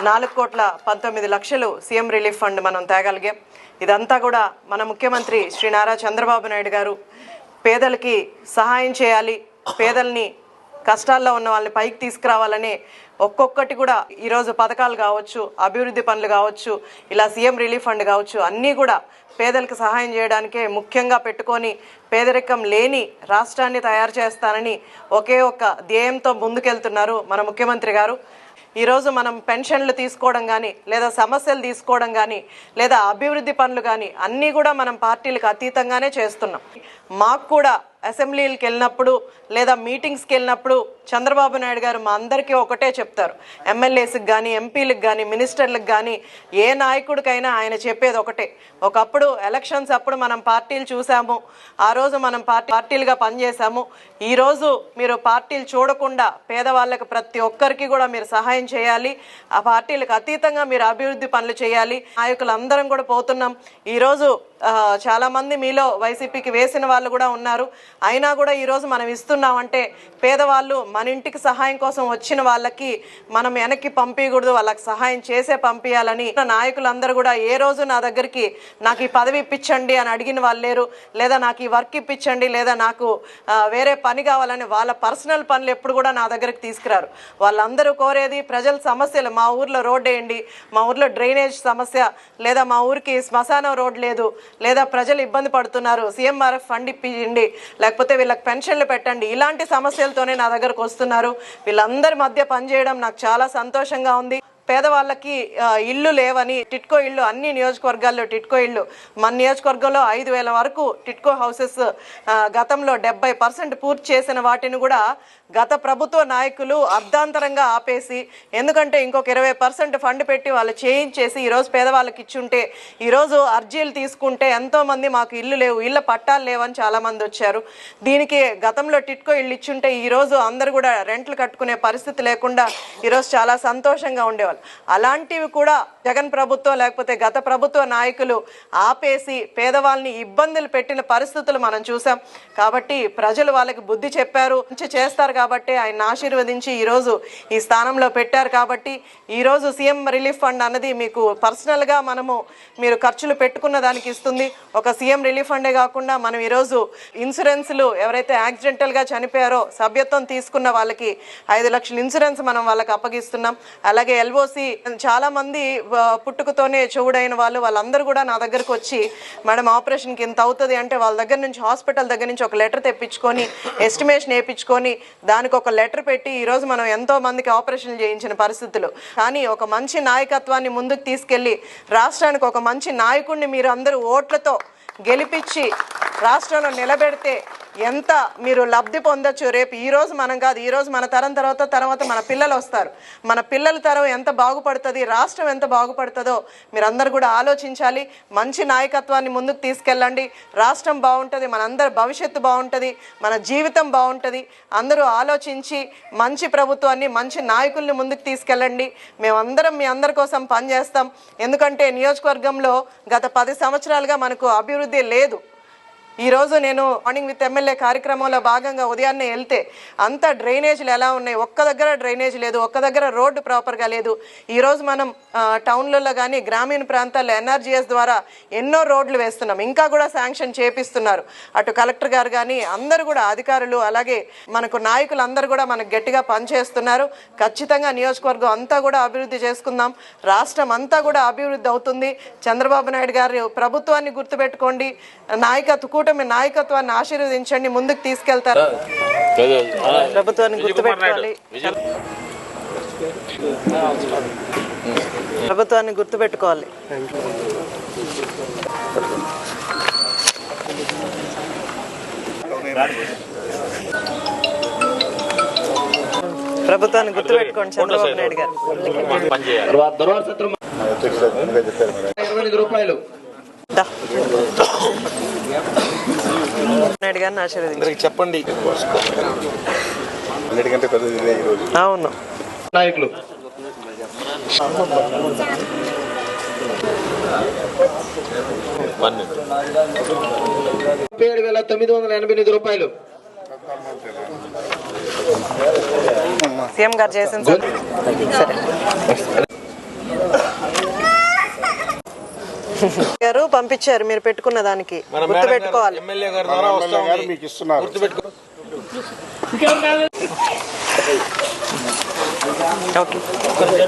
4,19,00,000 CM relief fund మనం తేగలిగాం. ఇదంతా కూడా మన ముఖ్యమంత్రి శ్రీ నారా చంద్రబాబు నాయుడు గారు పేదలకి సహాయం చేయాలి, పేదల్ని కష్టాల్లో ఉన్న వాళ్ళని పైకి తీసుకురావాలని ఒక్కొక్కటి కూడా ఈరోజు పథకాలు కావచ్చు, అభివృద్ధి పనులు కావచ్చు, ఇలా సీఎం రిలీఫ్ ఫండ్ కావచ్చు, అన్నీ కూడా పేదలకు సహాయం చేయడానికే ముఖ్యంగా పెట్టుకొని పేదరికం లేని రాష్ట్రాన్ని తయారు చేస్తానని ఒకే ఒక్క ధ్యేయంతో ముందుకెళ్తున్నారు మన ముఖ్యమంత్రి గారు. ఈరోజు మనం పెన్షన్లు తీసుకోవడం కానీ, లేదా సమస్యలు తీసుకోవడం కానీ, లేదా అభివృద్ధి పనులు కానీ అన్నీ కూడా మనం పార్టీలకు అతీతంగానే చేస్తున్నాం. మాకు కూడా అసెంబ్లీలకు వెళ్ళినప్పుడు లేదా మీటింగ్స్కి వెళ్ళినప్పుడు చంద్రబాబు నాయుడు గారు మా అందరికీ ఒకటే చెప్తారు. ఎమ్మెల్యేస్కి కానీ, ఎంపీలకు కానీ, మినిస్టర్లకు కానీ, ఏ నాయకుడికైనా ఆయన చెప్పేది ఒకటే. ఒకప్పుడు ఎలక్షన్స్ అప్పుడు మనం పార్టీలు చూసాము, ఆ రోజు మనం పార్టీలుగా పనిచేసాము. ఈరోజు మీరు పార్టీలు చూడకుండా పేదవాళ్ళకి ప్రతి ఒక్కరికి కూడా మీరు సహాయం చేయాలి, ఆ పార్టీలకు అతీతంగా మీరు అభివృద్ధి పనులు చేయాలి. నాయకులు అందరం కూడా పోతున్నాం. ఈరోజు చాలామంది మీలో వైసీపీకి వేసిన వాళ్ళు కూడా ఉన్నారు. అయినా కూడా ఈరోజు మనం ఇస్తున్నామంటే పేదవాళ్ళు మన ఇంటికి సహాయం కోసం వచ్చిన వాళ్ళకి మనం వెనక్కి పంపించకూడదు, వాళ్ళకి సహాయం చేసే పంపించాలని నాయకులందరూ కూడా ఏ రోజు నా దగ్గరికి నాకు ఈ పదవి ఇప్పించండి అని అడిగిన వాళ్ళు లేరు, లేదా నాకు ఈ వర్క్ ఇప్పించండి, లేదా నాకు వేరే పని కావాలని వాళ్ళ పర్సనల్ పనులు ఎప్పుడు కూడా నా దగ్గరికి తీసుకురారు. వాళ్ళందరూ కోరేది ప్రజల సమస్యలు. మా ఊర్లో రోడ్ వేయండి, మా ఊర్లో డ్రైనేజ్ సమస్య, లేదా మా ఊరికి శ్మశానం రోడ్ లేదు, లేదా ప్రజలు ఇబ్బంది పడుతున్నారు, సీఎంఆర్ఎఫ్ ఫండ్ ఇప్పించండి, లేకపోతే వీళ్ళకి పెన్షన్లు పెట్టండి, ఇలాంటి సమస్యలతోనే నా దగ్గరకు వస్తున్నారు. వీళ్ళందరి మధ్య పనిచేయడం నాకు చాలా సంతోషంగా ఉంది. పేదవాళ్ళకి ఇల్లు లేవని టిట్కో ఇళ్ళు అన్ని నియోజకవర్గాల్లో టిట్కో ఇళ్ళు, మన నియోజకవర్గంలో 5,000 వరకు టిట్కో హౌసెస్ గతంలో 70% పూర్తి చేసిన వాటిని కూడా గత ప్రభుత్వ నాయకులు అర్ధాంతరంగా ఆపేసి, ఎందుకంటే ఇంకొక 20% ఫండ్ పెట్టి వాళ్ళు చేయించేసి ఈరోజు పేదవాళ్ళకి ఇచ్చుంటే, ఈరోజు అర్జీలు తీసుకుంటే ఎంతోమంది మాకు ఇల్లు లేవు, ఇళ్ళ పట్టాలు లేవని చాలామంది వచ్చారు. దీనికి గతంలో టిట్కో ఇళ్ళు ఇచ్చుంటే ఈరోజు అందరు కూడా రెంట్లు కట్టుకునే పరిస్థితి లేకుండా ఈరోజు చాలా సంతోషంగా ఉండేవాళ్ళు. అలాంటివి కూడా జగన్ ప్రభుత్వం లేకపోతే గత ప్రభుత్వ నాయకులు ఆపేసి పేదవాళ్ళని ఇబ్బందులు పెట్టిన పరిస్థితులు మనం చూసాం. కాబట్టి ప్రజలు వాళ్ళకి బుద్ధి చెప్పారు, చేస్తారు కాబట్టి ఆయన ఆశీర్వదించి ఈరోజు ఈ స్థానంలో పెట్టారు. కాబట్టి ఈరోజు సీఎం రిలీఫ్ ఫండ్ అన్నది మీకు పర్సనల్గా మీరు ఖర్చులు పెట్టుకున్న దానికి ఇస్తుంది. ఒక సీఎం రిలీఫ్ ఫండే కాకుండా మనం ఈరోజు ఇన్సూరెన్స్లు ఎవరైతే యాక్సిడెంటల్గా చనిపోయారో సభ్యత్వం తీసుకున్న వాళ్ళకి 5 లక్షల ఇన్సూరెన్స్ మనం వాళ్ళకి అప్పగిస్తున్నాం. అలాగే LOC చాలా మంది పుట్టుకతోనే చెవుడైన వాళ్ళందరూ కూడా నా దగ్గరకు వచ్చి మేడం ఆపరేషన్కి ఇంత అవుతుంది అంటే వాళ్ళ దగ్గర నుంచి హాస్పిటల్ దగ్గర నుంచి ఒక లెటర్ తెప్పించుకొని ఎస్టిమేషన్ వేయించుకొని దానికి ఒక లెటర్ పెట్టి ఈరోజు మనం ఎంతో మందికి ఆపరేషన్లు చేయించిన పరిస్థితులు. కానీ ఒక మంచి నాయకత్వాన్ని ముందుకు తీసుకెళ్ళి రాష్ట్రానికి ఒక మంచి నాయకుడిని మీరు అందరూ ఓట్లతో గెలిపించి రాష్ట్రంలో నిలబెడితే ఎంత మీరు లబ్ధి పొందొచ్చు. రేపు ఈరోజు మనం కాదు, ఈరోజు మన తరం తర్వాత మన పిల్లలు వస్తారు. మన పిల్లల తరం ఎంత బాగుపడుతుంది, రాష్ట్రం ఎంత బాగుపడుతుందో మీరందరూ కూడా ఆలోచించాలి. మంచి నాయకత్వాన్ని ముందుకు తీసుకెళ్ళండి, రాష్ట్రం బాగుంటుంది, మనందరి భవిష్యత్తు బాగుంటుంది, మన జీవితం బాగుంటుంది. అందరూ ఆలోచించి మంచి ప్రభుత్వాన్ని, మంచి నాయకుల్ని ముందుకు తీసుకెళ్ళండి. మేమందరం మీ అందరి కోసం పనిచేస్తాం. ఎందుకంటే నియోజకవర్గంలో గత 10 సంవత్సరాలుగా మనకు అభివృద్ధి లేదు. ఈరోజు నేను మార్నింగ్ విత్ ఎమ్మెల్యే కార్యక్రమంలో భాగంగా ఉదయాన్నే వెళ్తే అంత డ్రైనేజీలు ఎలా ఉన్నాయి, ఒక్క దగ్గర డ్రైనేజ్ లేదు, ఒక్క దగ్గర రోడ్డు ప్రాపర్గా లేదు. ఈరోజు మనం టౌన్లలో కానీ గ్రామీణ ప్రాంతాల్లో NRGS ద్వారా ఎన్నో రోడ్లు వేస్తున్నాం, ఇంకా కూడా శాంక్షన్ చేపిస్తున్నారు. అటు కలెక్టర్ గారు కానీ అందరూ కూడా అధికారులు, అలాగే మనకు నాయకులు అందరూ కూడా మనకు గట్టిగా పనిచేస్తున్నారు. ఖచ్చితంగా నియోజకవర్గం అంతా కూడా అభివృద్ధి చేసుకుందాం, రాష్ట్రం అంతా కూడా అభివృద్ధి అవుతుంది. చంద్రబాబు నాయుడు గారి ప్రభుత్వాన్ని గుర్తుపెట్టుకోండి, కూటమి నాయకత్వాన్ని ఆశీర్వదించండి, ముందుకు తీసుకెళ్తారు. ప్రభుత్వాన్ని గుర్తుపెట్టుకోవాలి, ప్రభుత్వాన్ని గుర్తుపెట్టుకోవాలి. ప్రభుత్వాన్ని గుర్తుపెట్టుకోండి చంద్రబాబు నాయుడు గారు. 25 రూపాయలు నాయుడు గారిని ఆశీర్వదించండి. చెప్పండి. అవును నాయకులు 37,988 రూపాయలు సీఎం గారు చేసిన సరే గారు పంపించారు మీరు పెట్టుకున్న దానికి గుర్తు పెట్టుకోవాలి. ఎమ్మెల్యే గారి ద్వారా వస్తా ఉంది. మీకు ఇస్తున్నారు. గుర్తుపెట్టుకో. ఓకే.